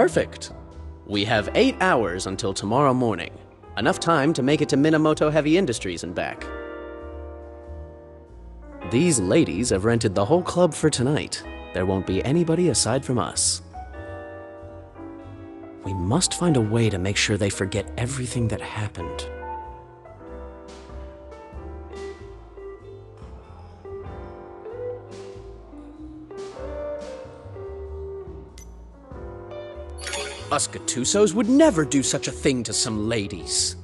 Perfect. We have 8 hours until tomorrow morning. Enough time to make it to Minamoto Heavy Industries and back. These ladies have rented the whole club for tonight. There won't be anybody aside from us. We must find a way to make sure they forget everything that happened. Us Gattusos would never do such a thing to some ladies.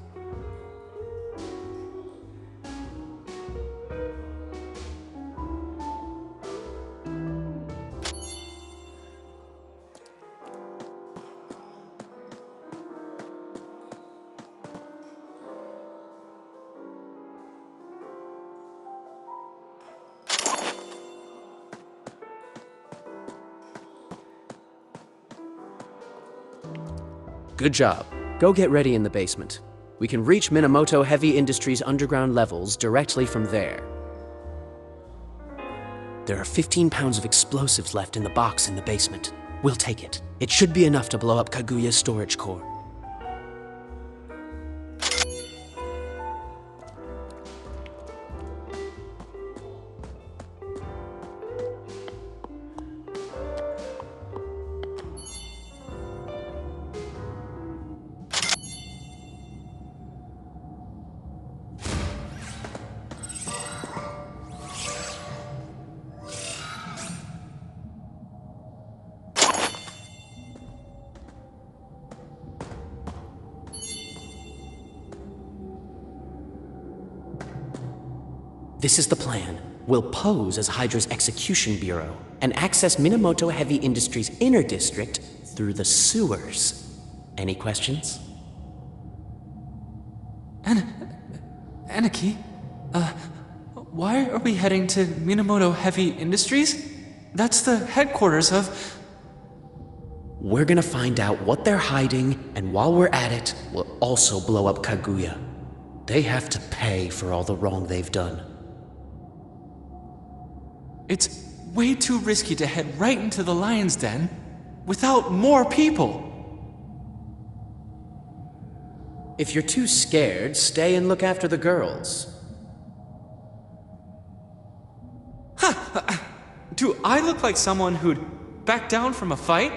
Good job. Go get ready in the basement. We can reach Minamoto Heavy Industries' underground levels directly from there. There are 15 pounds of explosives left in the box in the basement. We'll take it. It should be enough to blow up Kaguya's storage core. This is the plan. We'll pose as Hydra's Execution Bureau and access Minamoto Heavy Industries' inner district through the sewers. Any questions? Aniki, why are we heading to Minamoto Heavy Industries? That's the headquarters of... We're gonna find out what they're hiding, and while we're at it, we'll also blow up Kaguya. They have to pay for all the wrong they've done. It's way too risky to head right into the lion's den without more people. If you're too scared, stay and look after the girls. Do I look like someone who'd back down from a fight?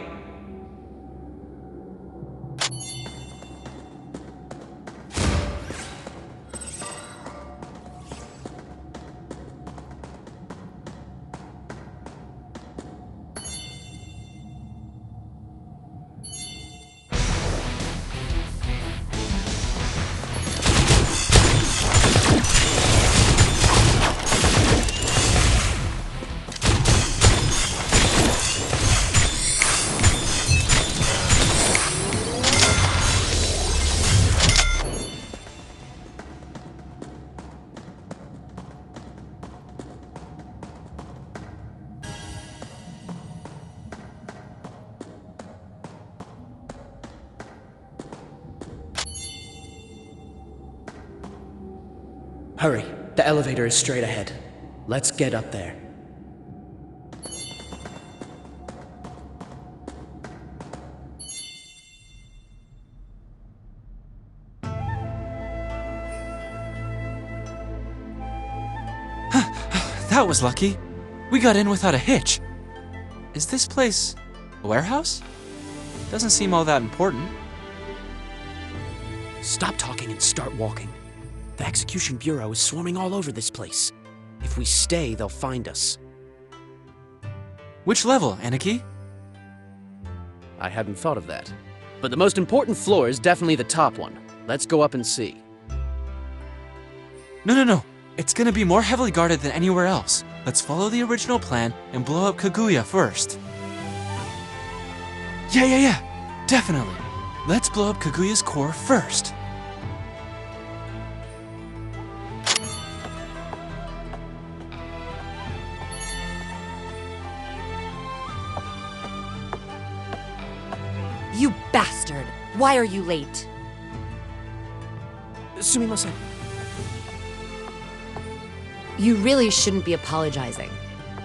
Hurry, the elevator is straight ahead. Let's get up there. That was lucky. We got in without a hitch. Is this place a warehouse? Doesn't seem all that important. Stop talking and start walking. The Execution Bureau is swarming all over this place. If we stay, they'll find us. Which level, Aniki? I hadn't thought of that. But the most important floor is definitely the top one. Let's go up and see. No. It's gonna be more heavily guarded than anywhere else. Let's follow the original plan and blow up Kaguya first. Yeah. Definitely. Let's blow up Kaguya's core first. You bastard! Why are you late? Sumimasen. You really shouldn't be apologizing.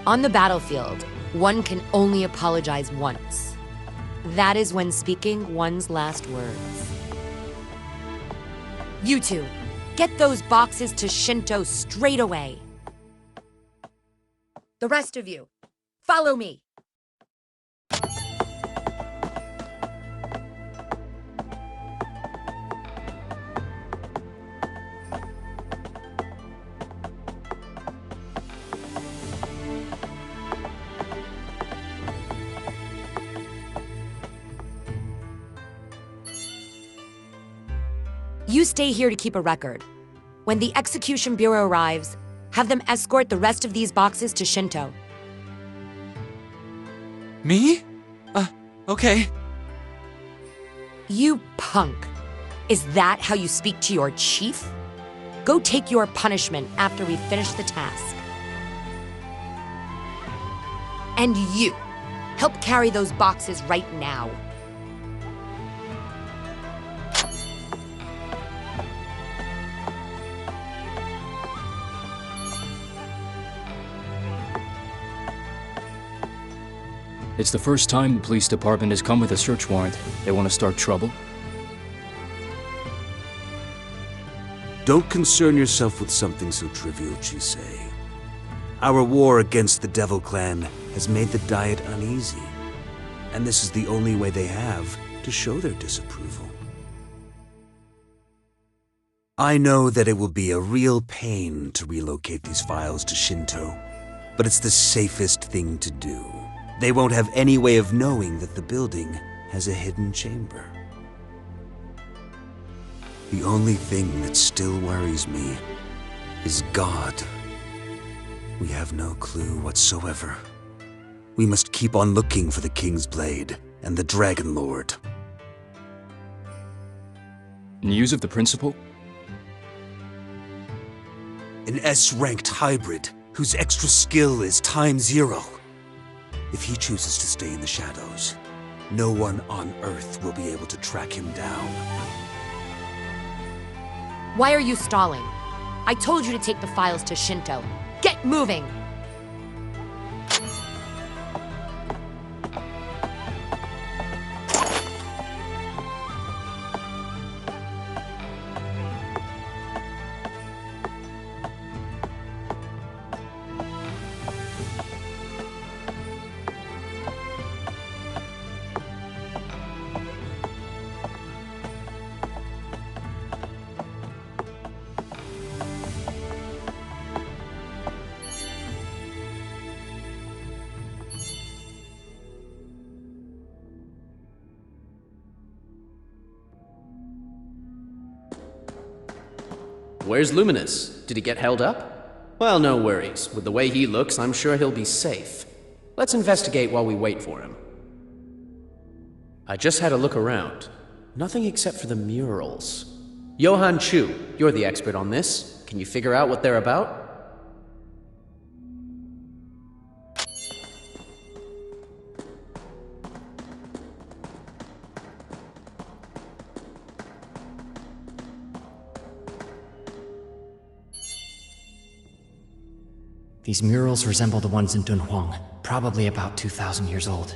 On the battlefield, one can only apologize once. That is when speaking one's last words. You two, get those boxes to Shinto straight away. The rest of you, follow me. You stay here to keep a record. When the Execution Bureau arrives, have them escort the rest of these boxes to Shinto. Me? Okay. You punk. Is that how you speak to your chief? Go take your punishment after we finish the task. And you, help carry those boxes right now. It's the first time the police department has come with a search warrant. They want to start trouble? Don't concern yourself with something so trivial, Chisei. Our war against the Devil Clan has made the Diet uneasy, and this is the only way they have to show their disapproval. I know that it will be a real pain to relocate these files to Shinto, but it's the safest thing to do. They won't have any way of knowing that the building has a hidden chamber. The only thing that still worries me is God. We have no clue whatsoever. We must keep on looking for the King's Blade and the Dragon Lord. News of the principal? An S-ranked hybrid whose extra skill is ×0. If he chooses to stay in the shadows, no one on Earth will be able to track him down. Why are you stalling? I told you to take the files to Shinto. Get moving! Where's Luminous? Did he get held up? Well, no worries. With the way he looks, I'm sure he'll be safe. Let's investigate while we wait for him. I just had a look around. Nothing except for the murals. Johan Chu, you're the expert on this. Can you figure out what they're about? These murals resemble the ones in Dunhuang, probably about 2,000 years old.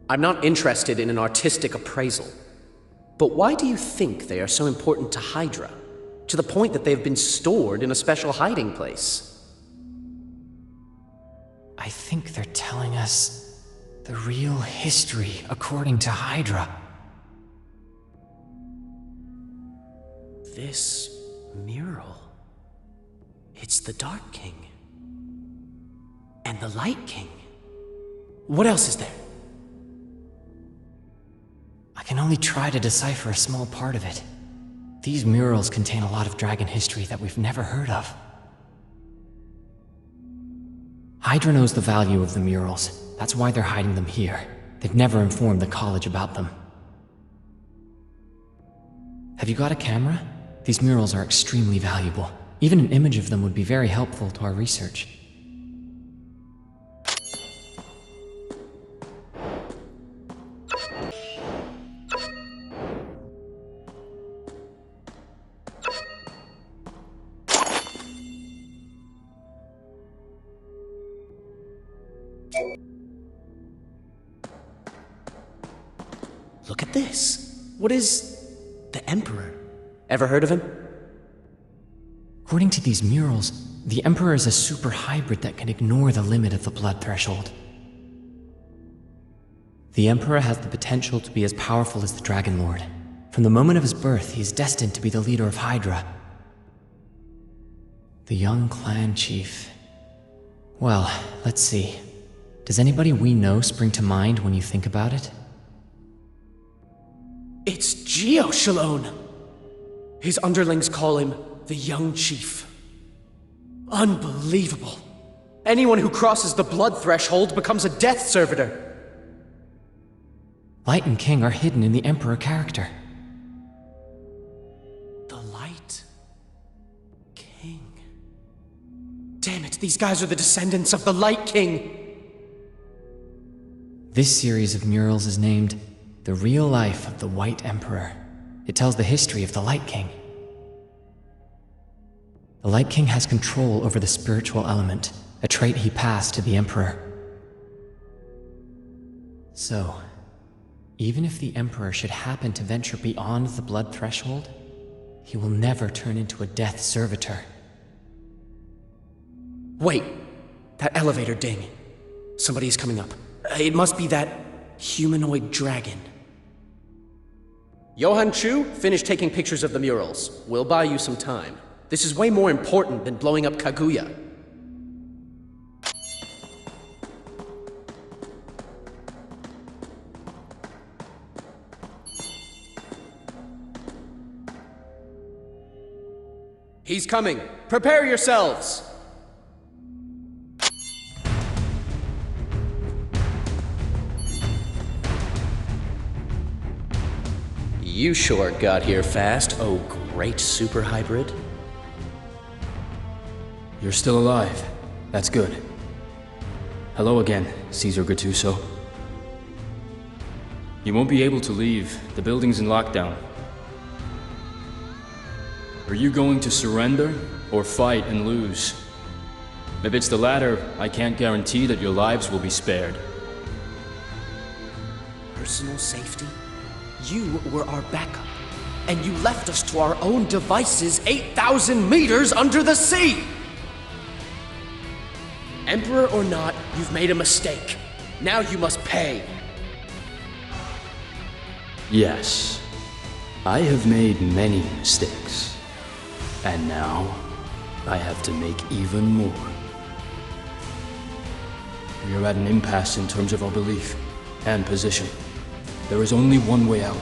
I'm not interested in an artistic appraisal. But why do you think they are so important to Hydra? To the point that they've been stored in a special hiding place? I think they're telling us the real history according to Hydra. This mural... It's the Dark King. And the Light King. What else is there? I can only try to decipher a small part of it. These murals contain a lot of dragon history that we've never heard of. Hydra knows the value of the murals. That's why they're hiding them here. They've never informed the college about them. Have you got a camera? These murals are extremely valuable. Even an image of them would be very helpful to our research. look at this. What is the Emperor? Ever heard of him? According to these murals, the Emperor is a super hybrid that can ignore the limit of the blood threshold. The Emperor has the potential to be as powerful as the Dragon Lord. From the moment of his birth, he is destined to be the leader of Hydra. The young clan chief. Well, let's see. Does anybody we know spring to mind when you think about it? It's Geoshalone! His underlings call him the Young Chief. Unbelievable. Anyone who crosses the blood threshold becomes a death servitor. Light and King are hidden in the Emperor character. The Light King. Damn it, these guys are the descendants of the Light King. This series of murals is named The Real Life of the White Emperor. It tells the history of the Light King. The Light King has control over the spiritual element, a trait he passed to the Emperor. So, even if the Emperor should happen to venture beyond the blood threshold, he will never turn into a death servitor. Wait, that elevator ding. Somebody's coming up. It must be that humanoid dragon. Johann Chu, finish taking pictures of the murals. We'll buy you some time. This is way more important than blowing up Kaguya. He's coming. Prepare yourselves! You sure got here fast, oh great super hybrid. You're still alive. That's good. Hello again, Caesar Gattuso. You won't be able to leave. The building's in lockdown. Are you going to surrender or fight and lose? If it's the latter, I can't guarantee that your lives will be spared. Personal safety? You were our backup, and you left us to our own devices 8,000 meters under the sea! Emperor or not, you've made a mistake. Now you must pay. Yes. I have made many mistakes. And now, I have to make even more. We are at an impasse in terms of our belief and position. There is only one way out.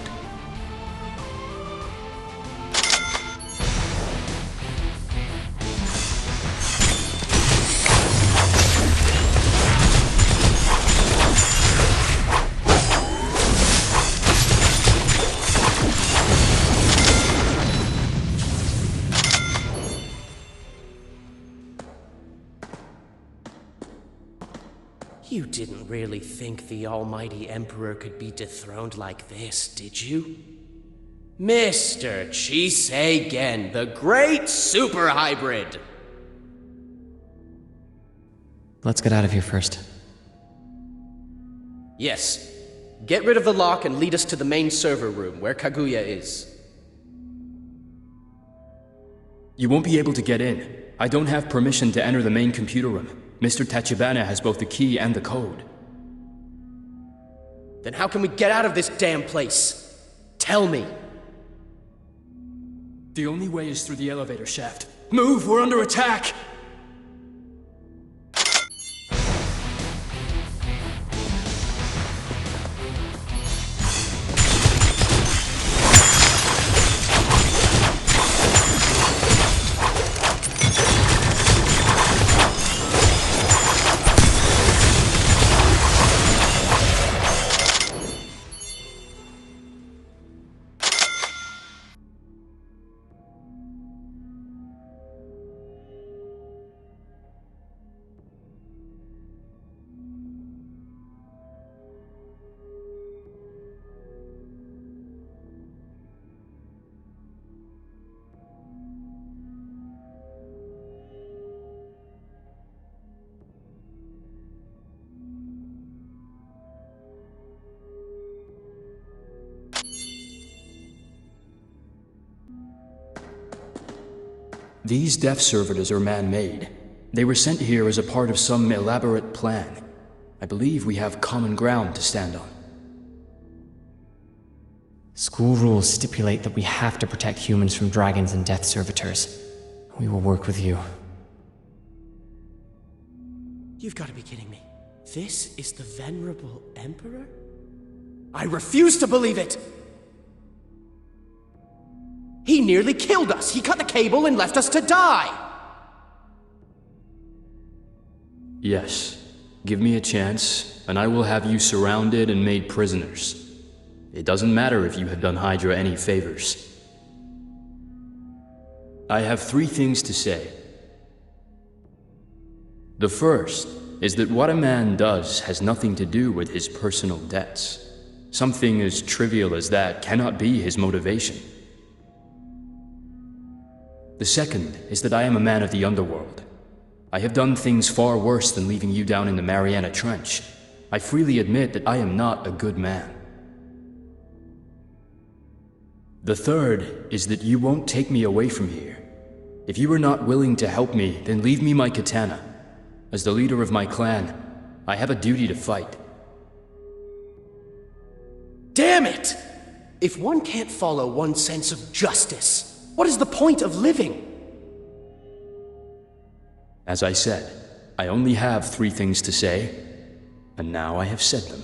You didn't really think the almighty Emperor could be dethroned like this, did you? Mr. Chiseigen, the great super hybrid! Let's get out of here first. Yes. Get rid of the lock and lead us to the main server room, where Kaguya is. You won't be able to get in. I don't have permission to enter the main computer room. Mr. Tachibana has both the key and the code. Then how can we get out of this damn place? Tell me. The only way is through the elevator shaft. Move! We're under attack! These death servitors are man-made. They were sent here as a part of some elaborate plan. I believe we have common ground to stand on. School rules stipulate that we have to protect humans from dragons and death servitors. We will work with you. You've got to be kidding me. This is the venerable Emperor? I refuse to believe it! He nearly killed us! He cut the cable and left us to die! Yes. Give me a chance, and I will have you surrounded and made prisoners. It doesn't matter if you have done Hydra any favors. I have 3 things to say. The first is that what a man does has nothing to do with his personal debts. Something as trivial as that cannot be his motivation. The second is that I am a man of the underworld. I have done things far worse than leaving you down in the Mariana Trench. I freely admit that I am not a good man. The third is that you won't take me away from here. If you are not willing to help me, then leave me my katana. As the leader of my clan, I have a duty to fight. Damn it! If one can't follow one's sense of justice, what is the point of living? As I said, I only have 3 things to say, and now I have said them.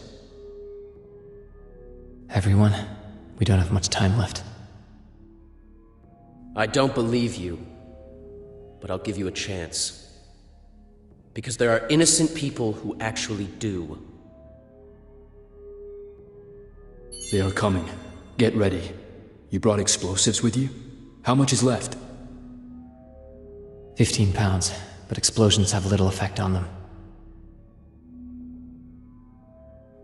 Everyone, we don't have much time left. I don't believe you, but I'll give you a chance. Because there are innocent people who actually do. They are coming. Get ready. You brought explosives with you? How much is left? 15 pounds, but explosions have little effect on them.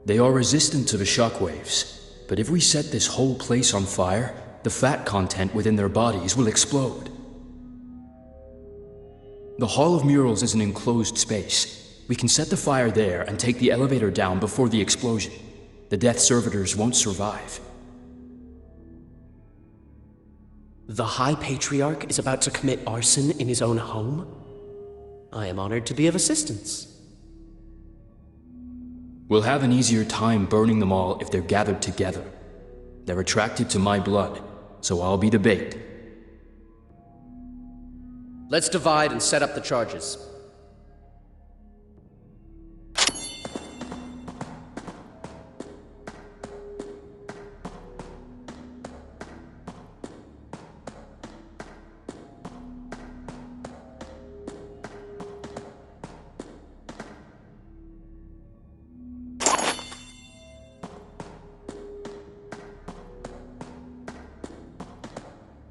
They are resistant to the shockwaves, but if we set this whole place on fire, the fat content within their bodies will explode. The Hall of Murals is an enclosed space. We can set the fire there and take the elevator down before the explosion. The Death Servitors won't survive. The High Patriarch is about to commit arson in his own home? I am honored to be of assistance. We'll have an easier time burning them all if they're gathered together. They're attracted to my blood, so I'll be the bait. Let's divide and set up the charges.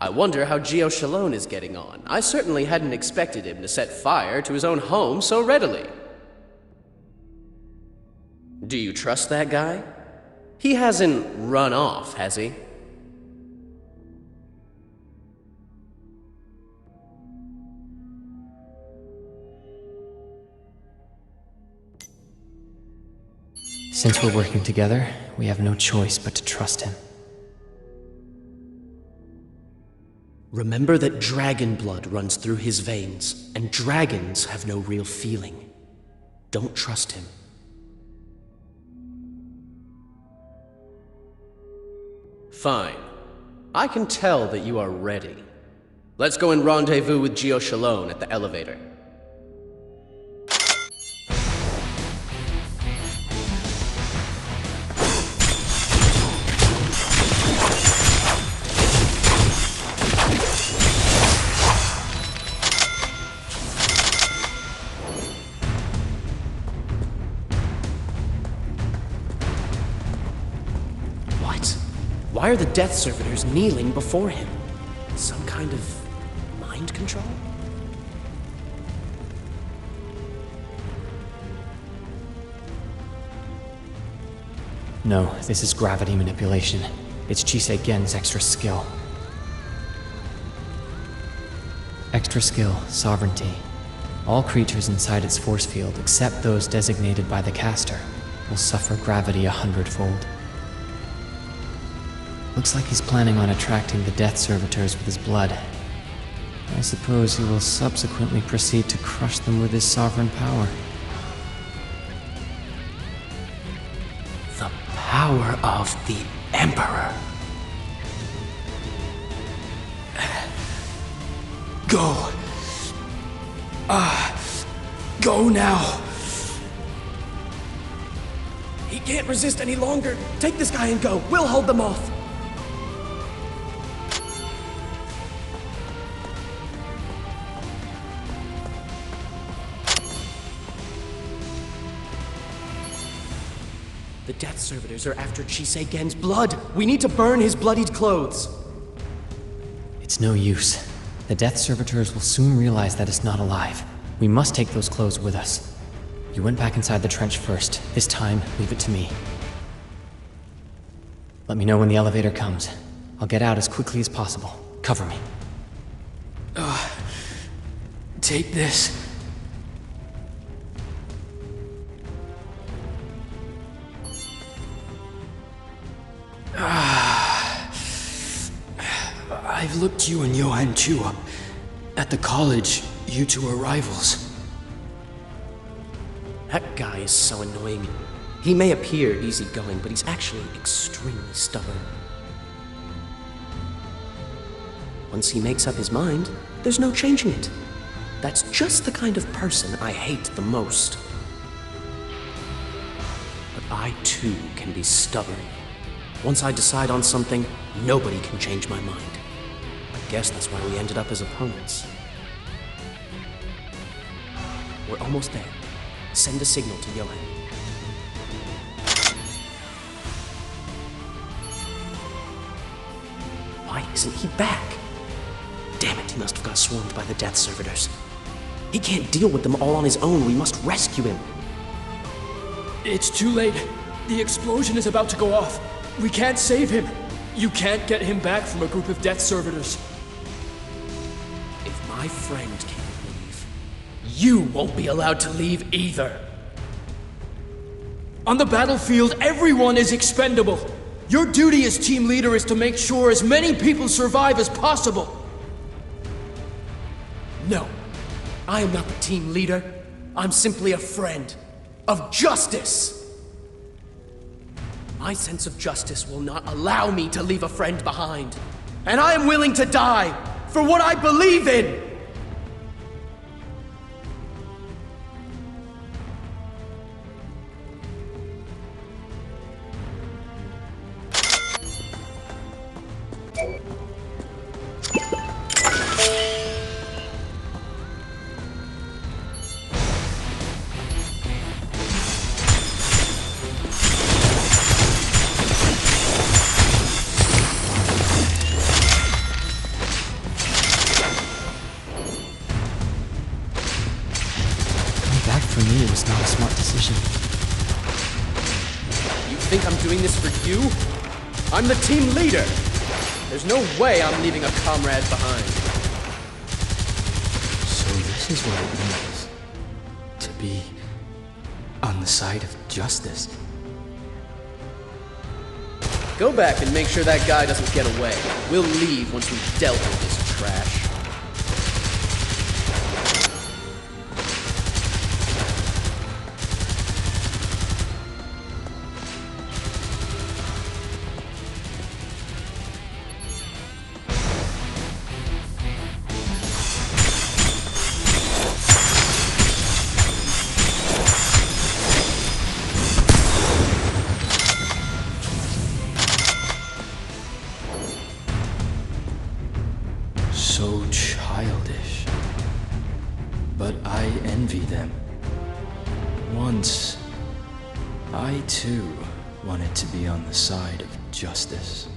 I wonder how Gio Shalone is getting on. I certainly hadn't expected him to set fire to his own home so readily. Do you trust that guy? He hasn't run off, has he? Since we're working together, we have no choice but to trust him. Remember that dragon blood runs through his veins, and dragons have no real feeling. Don't trust him. Fine. I can tell that you are ready. Let's go and rendezvous with Gio Shalone at the elevator. Why are the Death Servitors kneeling before him? Some kind of mind control? No, this is gravity manipulation. It's Chisei Gen's extra skill. Extra skill, sovereignty. All creatures inside its force field, except those designated by the caster, will suffer gravity 100-fold. Looks like he's planning on attracting the Death Servitors with his blood. I suppose he will subsequently proceed to crush them with his sovereign power. The power of the Emperor. Go. Go now. He can't resist any longer. Take this guy and go. We'll hold them off. The Death Servitors are after Chisei Gen's blood. We need to burn his bloodied clothes. It's no use. The Death Servitors will soon realize that it's not alive. We must take those clothes with us. You went back inside the trench first. This time, leave it to me. Let me know when the elevator comes. I'll get out as quickly as possible. Cover me. Take this. I've looked you and Johann Chu up. At the college, you two are rivals. That guy is so annoying. He may appear easygoing, but he's actually extremely stubborn. Once he makes up his mind, there's no changing it. That's just the kind of person I hate the most. But I too can be stubborn. Once I decide on something, nobody can change my mind. I guess that's why we ended up as opponents. We're almost there. Send a signal to Johann. Why isn't he back? Damn it, he must have got swarmed by the Death Servitors. He can't deal with them all on his own. We must rescue him. It's too late. The explosion is about to go off. We can't save him. You can't get him back from a group of Death Servitors. If my friend can't leave, you won't be allowed to leave either. On the battlefield, everyone is expendable. Your duty as team leader is to make sure as many people survive as possible. No, I am not the team leader. I'm simply a friend of justice. My sense of justice will not allow me to leave a friend behind. And I am willing to die for what I believe in. For me, it was not a smart decision. You think I'm doing this for you? I'm the team leader. There's no way I'm leaving a comrade behind. So this is what it means to be on the side of justice. Go back and make sure that guy doesn't get away. We'll leave once we've dealt with this trash. So childish. But I envy them. Once, I too wanted to be on the side of justice.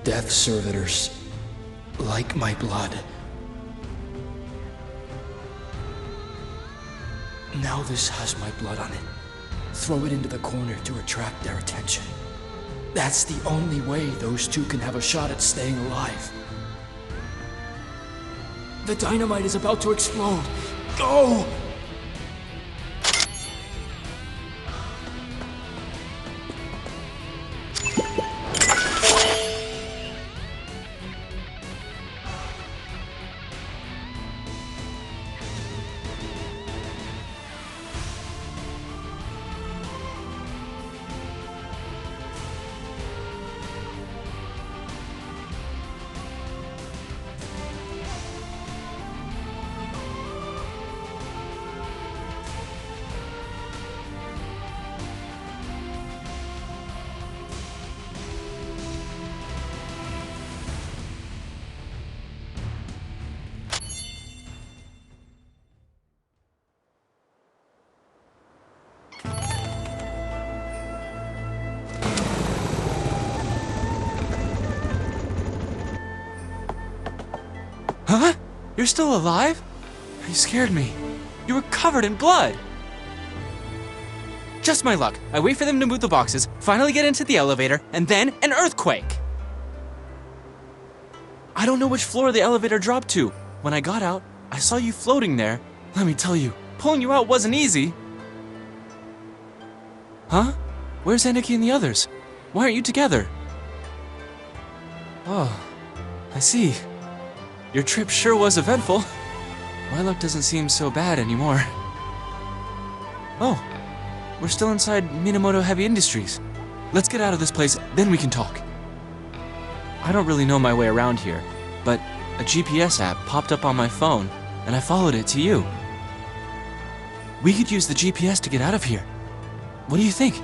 Death Servitors, like my blood. Now this has my blood on it. Throw it into the corner to attract their attention. That's the only way those two can have a shot at staying alive. The dynamite is about to explode. Go! Huh? You're still alive? You scared me. You were covered in blood. Just my luck. I wait for them to move the boxes, finally get into the elevator, and then an earthquake. I don't know which floor the elevator dropped to. When I got out, I saw you floating there. Let me tell you, pulling you out wasn't easy. Huh? Where's Aniki and the others? Why aren't you together? Oh, I see. Your trip sure was eventful. My luck doesn't seem so bad anymore. Oh, we're still inside Minamoto Heavy Industries. Let's get out of this place, then we can talk. I don't really know my way around here, but a GPS app popped up on my phone, and I followed it to you. We could use the GPS to get out of here. What do you think?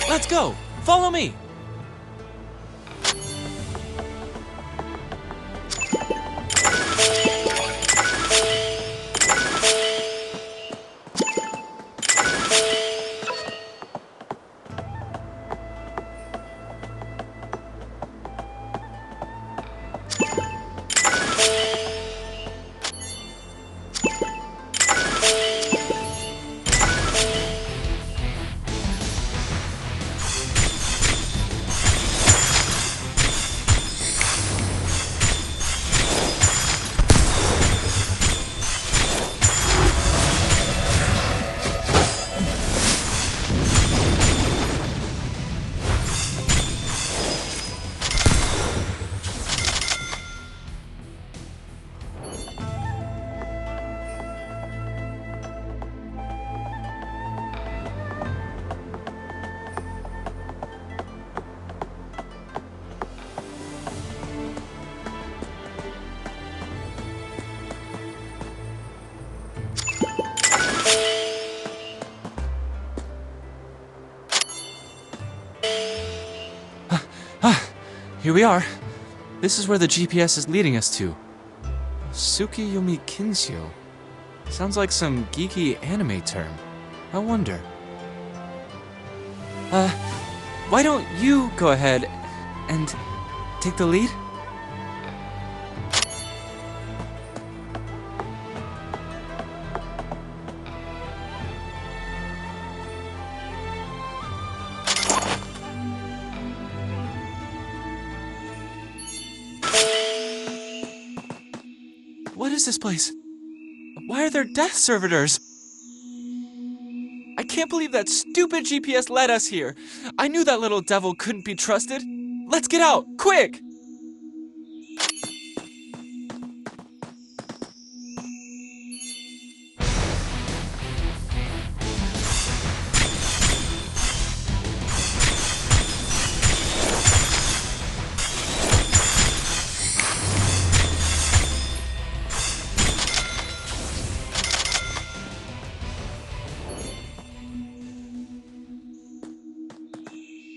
Let's go! Follow me! Here we are. This is where the GPS is leading us to. Tsukiyomi Kinsyo. Sounds like some geeky anime term. I wonder. Why don't you go ahead and take the lead? What is this place? Why are there death servitors? I can't believe that stupid GPS led us here. I knew that little devil couldn't be trusted. Let's get out, quick!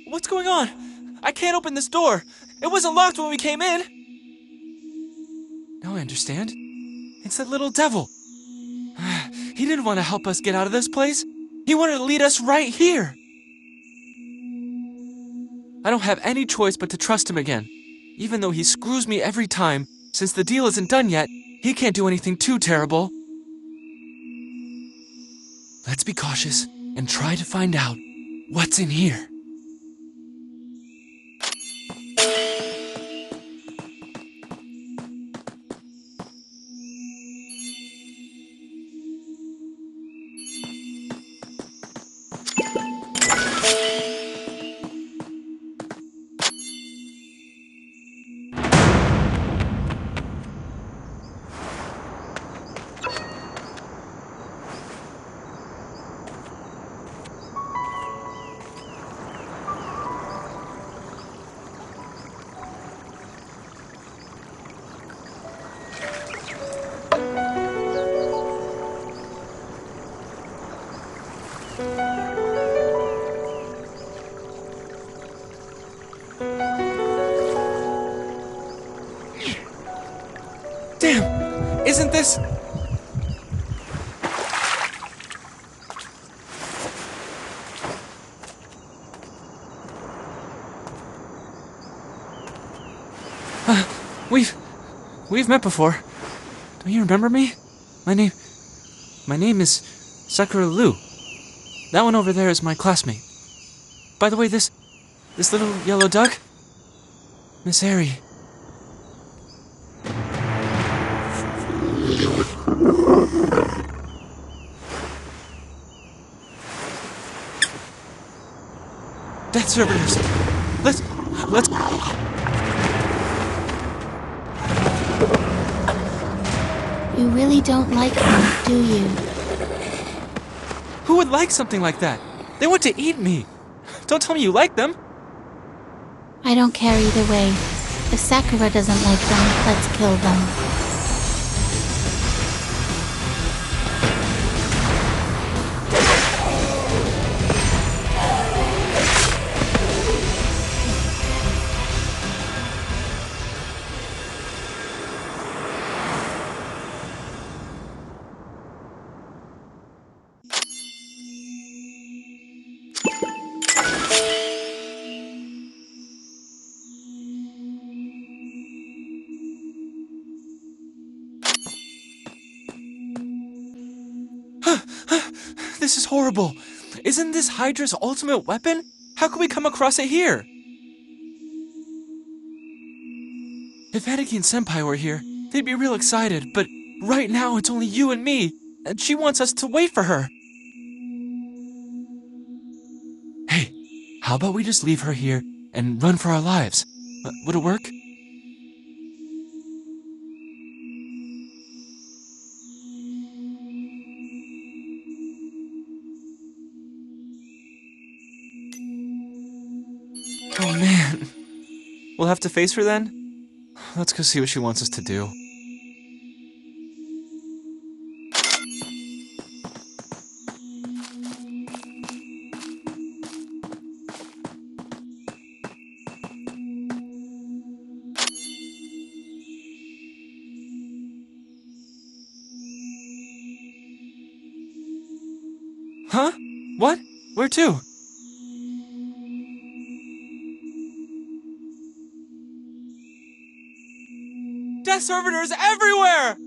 What's going on? I can't open this door. It wasn't locked when we came in. Now I understand. It's that little devil. He didn't want to help us get out of this place. He wanted to lead us right here. I don't have any choice but to trust him again. Even though he screws me every time, since the deal isn't done yet, he can't do anything too terrible. Let's be cautious and try to find out what's in here. Damn! Isn't this... We've met before. Don't you remember me? My name is Sakura Lu. That one over there is my classmate. By the way, this little yellow duck? Miss Airy. Death Servitors! Let's... You really don't like them, do you? Who would like something like that? They want to eat me! Don't tell me you like them! I don't care either way. If Sakura doesn't like them, let's kill them. This is horrible. Isn't this Hydra's ultimate weapon? How could we come across it here? If Anakin Senpai were here, they'd be real excited, but right now it's only you and me, and she wants us to wait for her. Hey, how about we just leave her here and run for our lives? Would it work? Oh man. We'll have to face her then? Let's go see what she wants us to do. Huh? What? Where to? Death Servitors everywhere!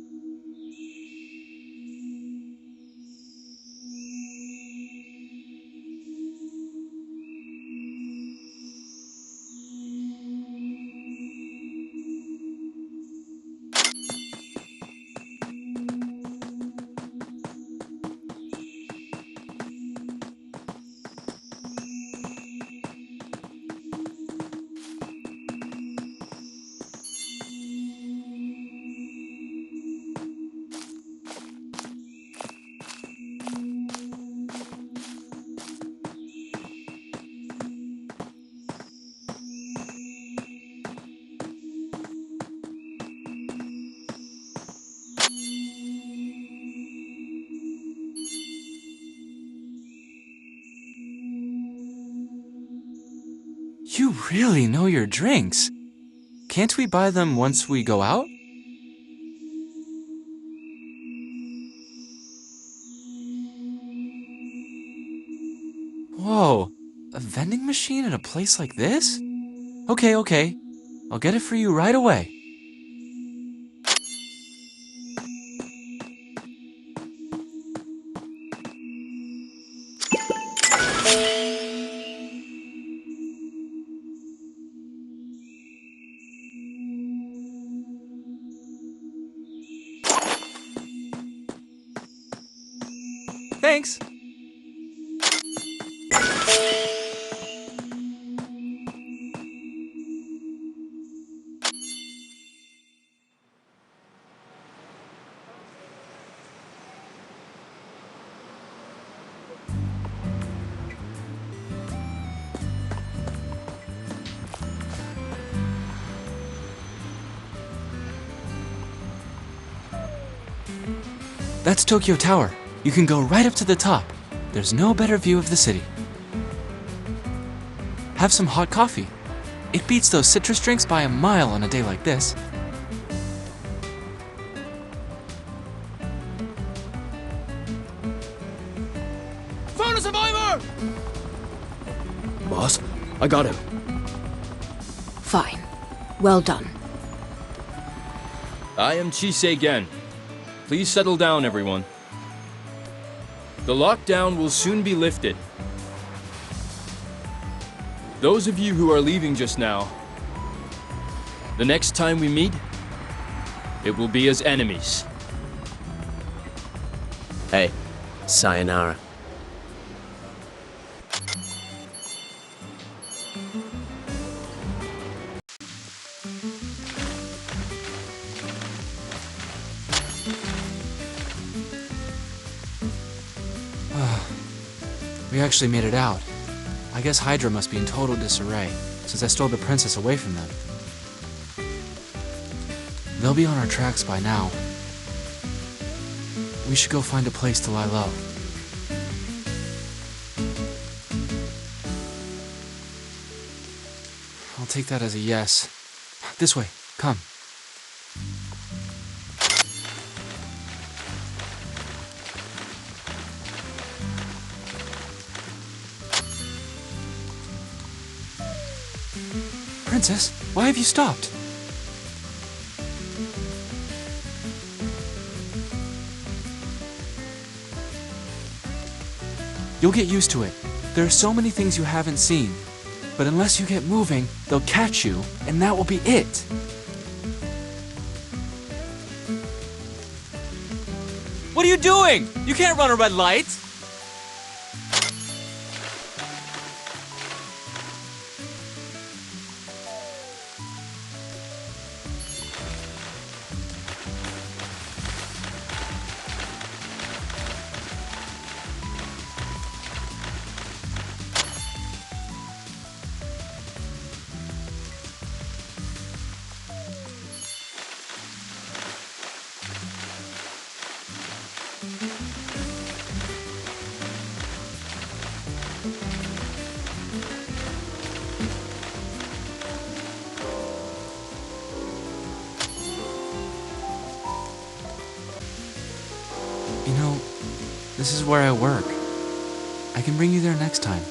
You really know your drinks. Can't we buy them once we go out? Whoa, a vending machine at a place like this? Okay. I'll get it for you right away. Thanks. That's Tokyo Tower. You can go right up to the top. There's no better view of the city. Have some hot coffee. It beats those citrus drinks by a mile on a day like this. Found a survivor! Boss, I got him. Fine. Well done. I am Chisei Gen. Please settle down, everyone. The lockdown will soon be lifted. Those of you who are leaving just now, the next time we meet, it will be as enemies. Hey, sayonara. We actually made it out. I guess Hydra must be in total disarray, since I stole the princess away from them. They'll be on our tracks by now. We should go find a place to lie low. I'll take that as a yes. This way, come. Princess, why have you stopped? You'll get used to it. There are so many things you haven't seen. But unless you get moving, they'll catch you, and that will be it. What are you doing? You can't run a red light! You know, this is where I work. I can bring you there next time.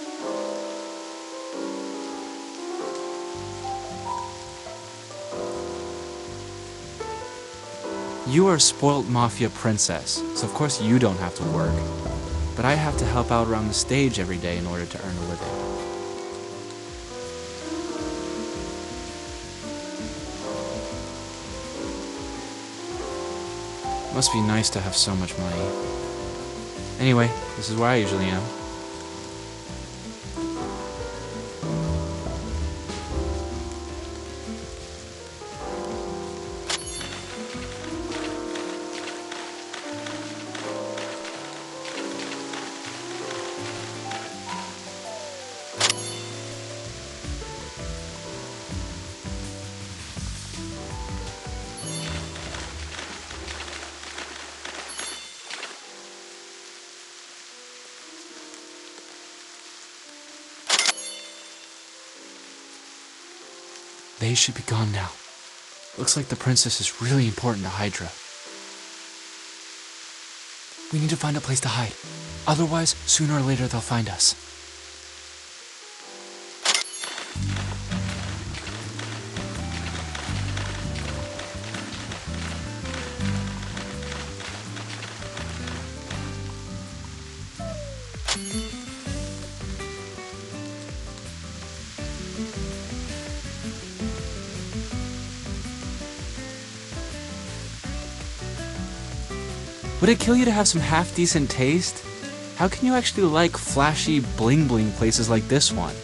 You are a spoiled mafia princess, so of course you don't have to work. But I have to help out around the stage every day in order to earn a living. Must be nice to have so much money. Anyway, this is where I usually am. They should be gone now. Looks like the princess is really important to Hydra. We need to find a place to hide. Otherwise, sooner or later they'll find us. Would it kill you to have some half-decent taste? How can you actually like flashy bling-bling places like this one?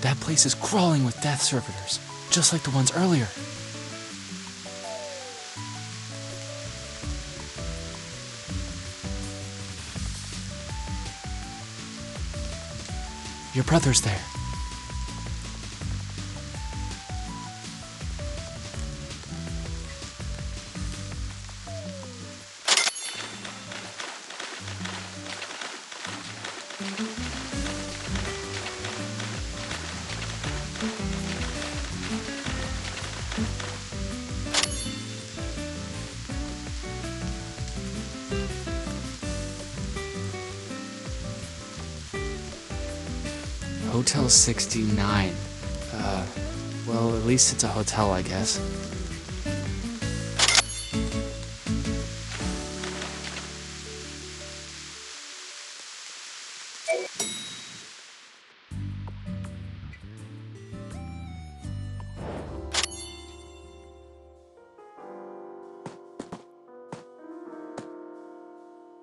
That place is crawling with death servitors, just like the ones earlier. Your brother's there. Hotel 69. Well, at least it's a hotel, I guess.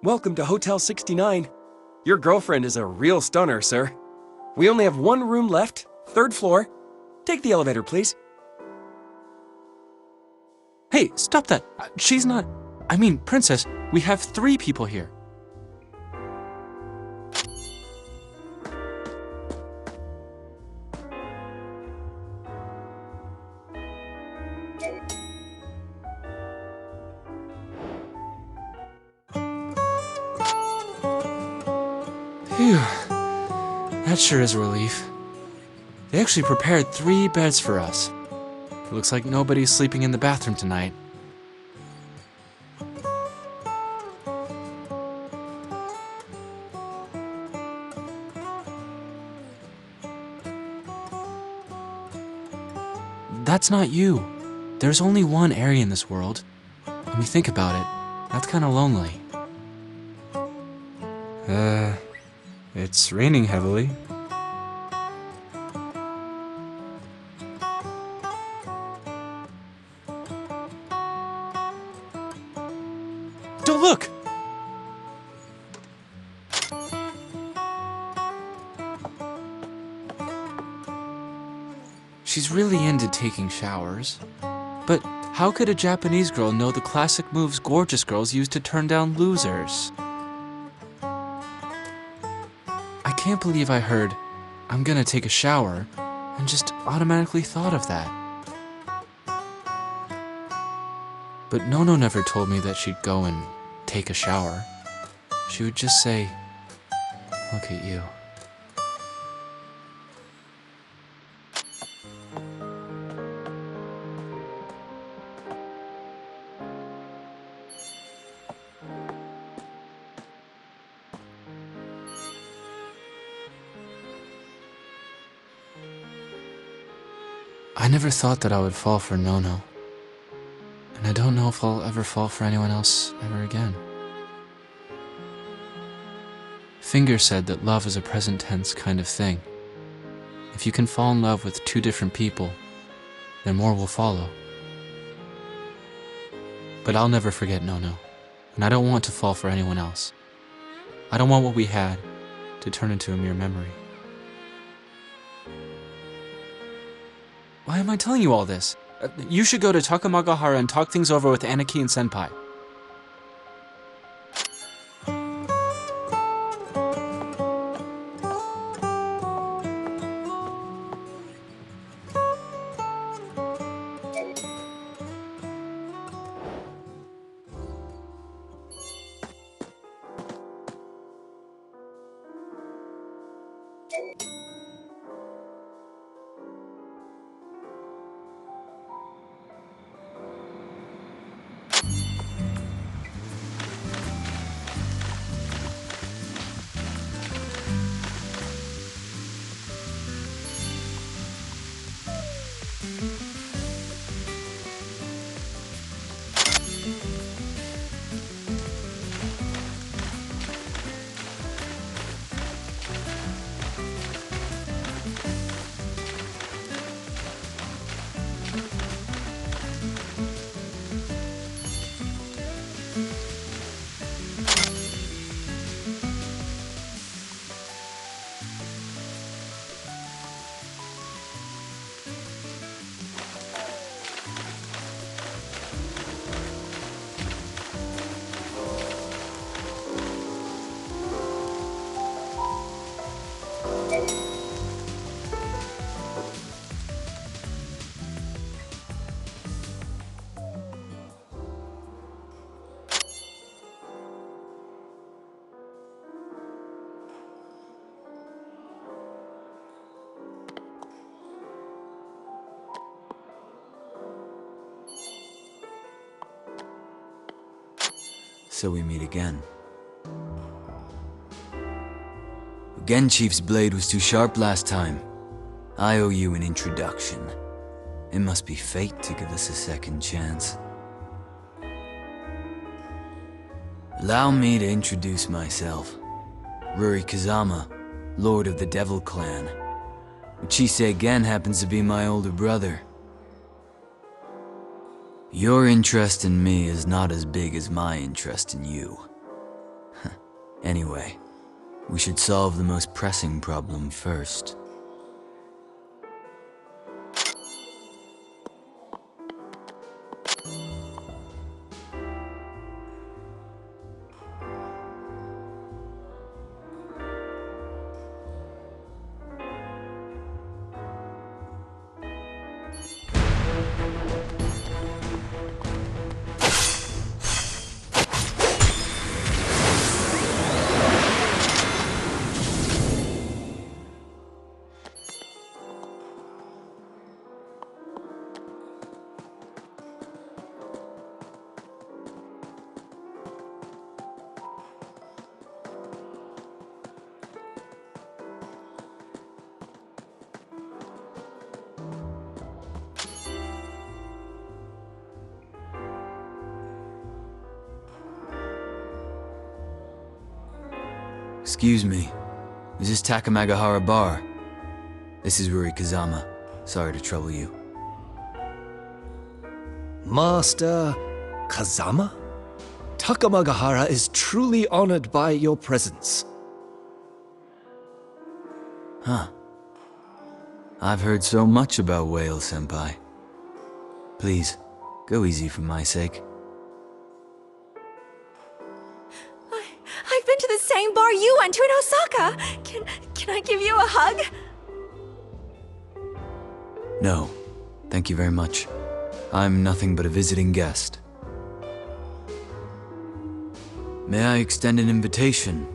Welcome to Hotel 69. Your girlfriend is a real stunner, sir. We only have one room left, 3rd floor. Take the elevator, please. Hey, stop that! She's not... I mean, Princess, we have 3 people here. Phew. That sure is a relief. They actually prepared 3 beds for us. It looks like nobody's sleeping in the bathroom tonight. That's not you. There's only one Ari in this world. When we think about it, that's kind of lonely. It's raining heavily. Don't look! She's really into taking showers. But how could a Japanese girl know the classic moves gorgeous girls use to turn down losers? I can't believe I heard, "I'm gonna take a shower," and just automatically thought of that. But Nono never told me that she'd go and take a shower. She would just say, "Look at you." I never thought that I would fall for Nono. And I don't know if I'll ever fall for anyone else ever again. Finger said that love is a present tense kind of thing. If you can fall in love with 2 different people, then more will follow. But I'll never forget Nono, and I don't want to fall for anyone else. I don't want what we had to turn into a mere memory. Why am I telling you all this? You should go to Takamagahara and talk things over with Aniki and Senpai. So we meet again. Genchief's blade was too sharp last time. I owe you an introduction. It must be fate to give us a second chance. Allow me to introduce myself. Ruri Kazama, Lord of the Devil Clan. Uchise Gen happens to be my older brother. Your interest in me is not as big as my interest in you. Anyway, we should solve the most pressing problem first. Excuse me, is this Takamagahara Bar? This is Ruri Kazama. Sorry to trouble you. Master Kazama? Takamagahara is truly honored by your presence. Huh. I've heard so much about Whale Senpai. Please, go easy for my sake. I've been to the same bar you went to in Osaka! Can I give you a hug? No, thank you very much. I'm nothing but a visiting guest. May I extend an invitation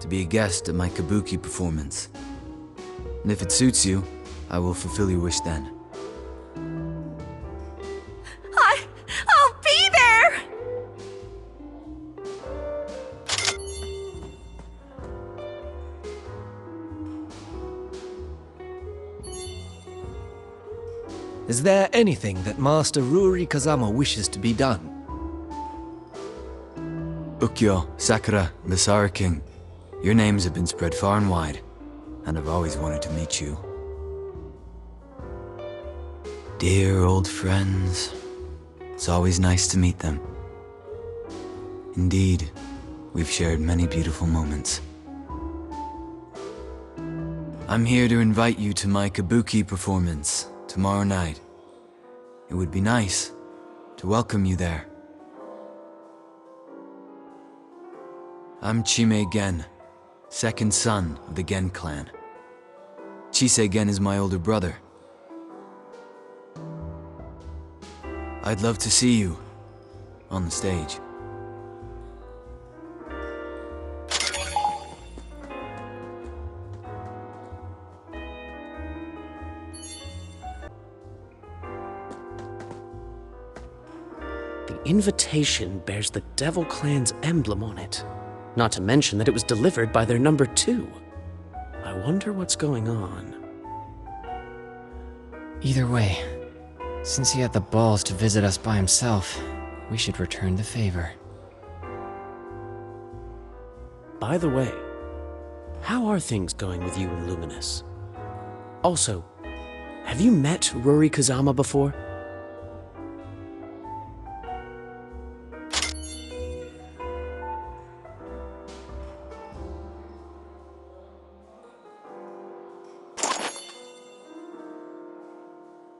to be a guest at my kabuki performance? And if it suits you, I will fulfill your wish then. I'll be there! Is there anything that Master Ruri Kazama wishes to be done? Ukyo, Sakura, the Sara King. Your names have been spread far and wide, and I've always wanted to meet you. Dear old friends. It's always nice to meet them. Indeed, we've shared many beautiful moments. I'm here to invite you to my kabuki performance tomorrow night. It would be nice to welcome you there. I'm Chime Gen, second son of the Gen clan. Chise Gen is my older brother. I'd love to see you on the stage. The invitation bears the Devil Clan's emblem on it. Not to mention that it was delivered by their number 2. I wonder what's going on. Either way, since he had the balls to visit us by himself, we should return the favor. By the way, how are things going with you and Luminous? Also, have you met Ruri Kazama before?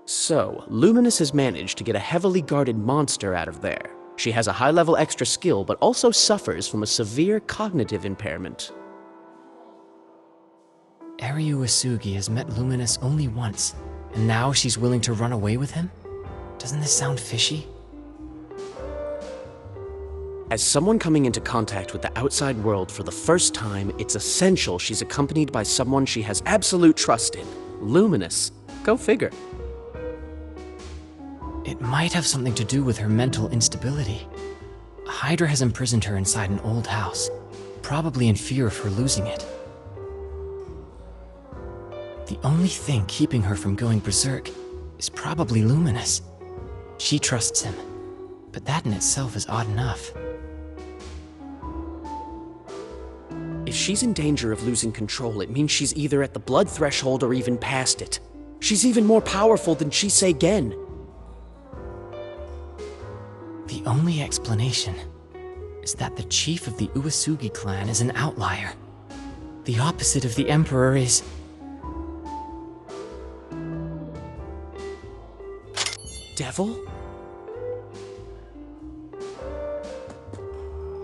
So, Luminous has managed to get a heavily guarded monster out of there. She has a high-level extra skill, but also suffers from a severe cognitive impairment. Ariu Isugi has met Luminous only once, and now she's willing to run away with him? Doesn't this sound fishy? As someone coming into contact with the outside world for the first time, it's essential she's accompanied by someone she has absolute trust in. Luminous. Go figure. It might have something to do with her mental instability. Hydra has imprisoned her inside an old house, probably in fear of her losing it. only thing keeping her from going berserk is probably Luminous. She trusts him, but that in itself is odd enough. If she's in danger of losing control, it means she's either at the blood threshold or even past it. She's even more powerful than Chisei Gen. The only explanation is that the chief of the Uesugi clan is an outlier. The opposite of the Emperor is... Devil?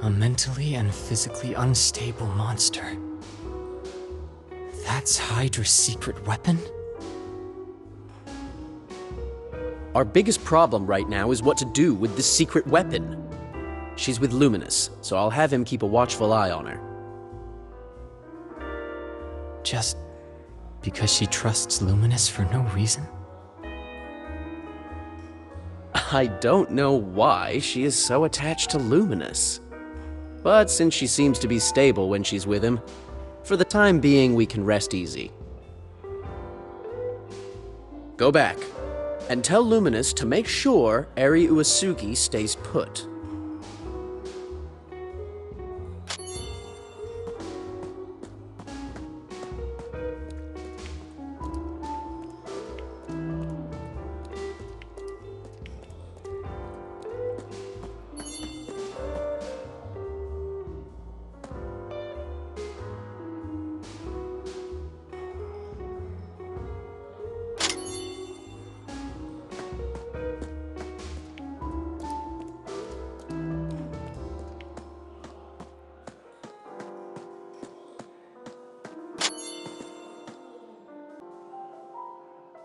A mentally and physically unstable monster. That's Hydra's secret weapon? Our biggest problem right now is what to do with this secret weapon. She's with Luminous, so I'll have him keep a watchful eye on her. Just because she trusts Luminous for no reason? I don't know why she is so attached to Luminous. But since she seems to be stable when she's with him, for the time being we can rest easy. Go back, and tell Luminous to make sure Eri Uesugi stays put.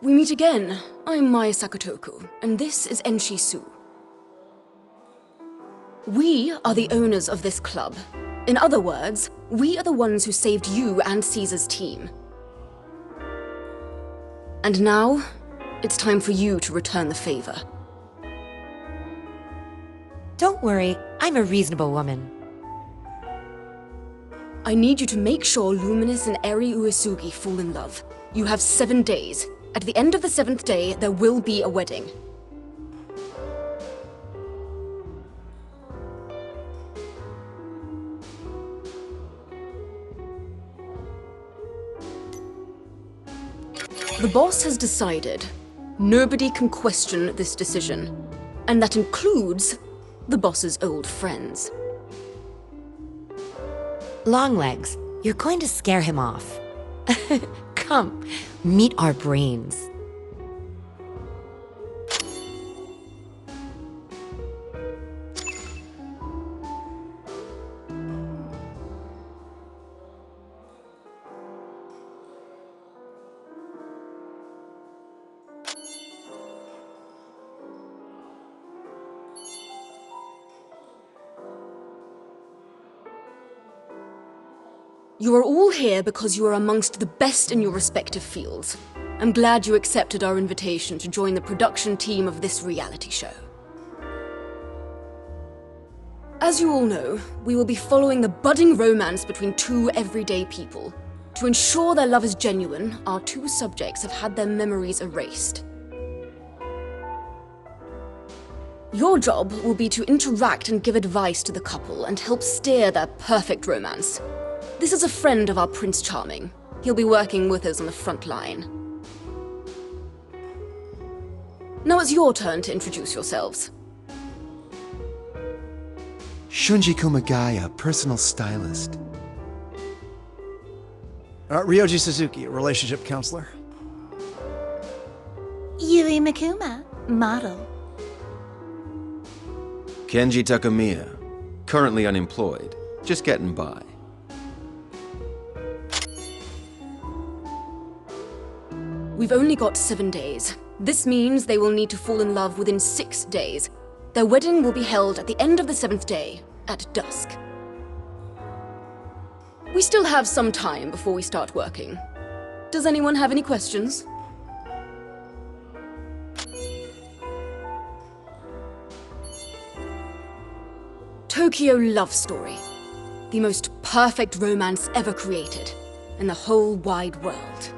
We meet again. I'm Maya Sakutoku, and this is Enshi Su. We are the owners of this club. In other words, we are the ones who saved you and Caesar's team. And now, it's time for you to return the favor. Don't worry, I'm a reasonable woman. I need you to make sure Luminous and Eri Uesugi fall in love. You have 7 days. At the end of the 7th day, there will be a wedding. The boss has decided. Nobody can question this decision. And that includes the boss's old friends. Longlegs, you're going to scare him off. Come, meet our brains. You are all here because you are amongst the best in your respective fields. I'm glad you accepted our invitation to join the production team of this reality show. As you all know, we will be following the budding romance between two everyday people. To ensure their love is genuine, our two subjects have had their memories erased. Your job will be to interact and give advice to the couple and help steer their perfect romance. This is a friend of our Prince Charming. He'll be working with us on the front line. Now it's your turn to introduce yourselves. Shunji Kumagaya, personal stylist. Ryoji Suzuki, relationship counselor. Yui Mikuma, model. Kenji Takamiya, currently unemployed, just getting by. We've only got 7 days. This means they will need to fall in love within 6 days. Their wedding will be held at the end of the 7th day, at dusk. We still have some time before we start working. Does anyone have any questions? Tokyo Love Story. The most perfect romance ever created in the whole wide world.